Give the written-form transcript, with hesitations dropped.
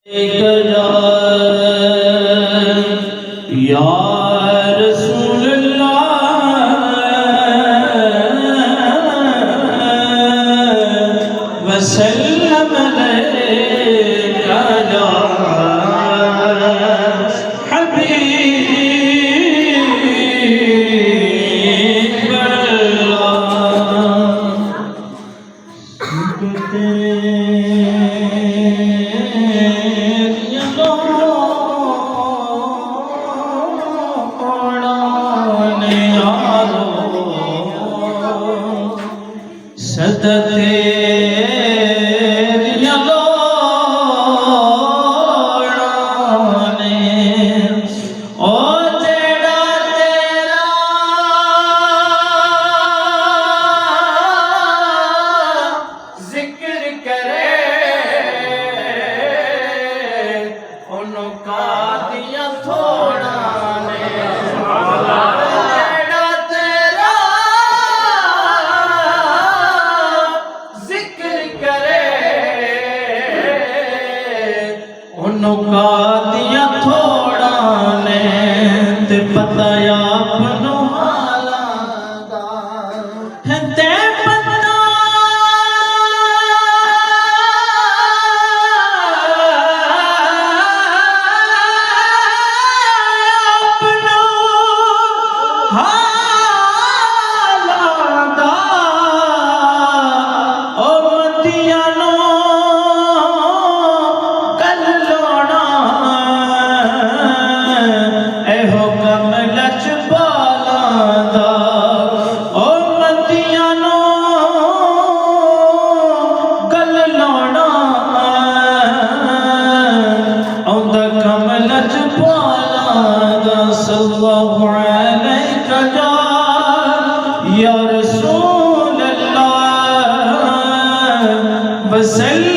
या रसूल अल्लाह वसल्लम अलैका या हबीब दिया थोड़ा ने ते पता आपनो हाला दा ते पता आपनो हाला दा ओ मतियानो या रसूल अल्लाह वसल्लम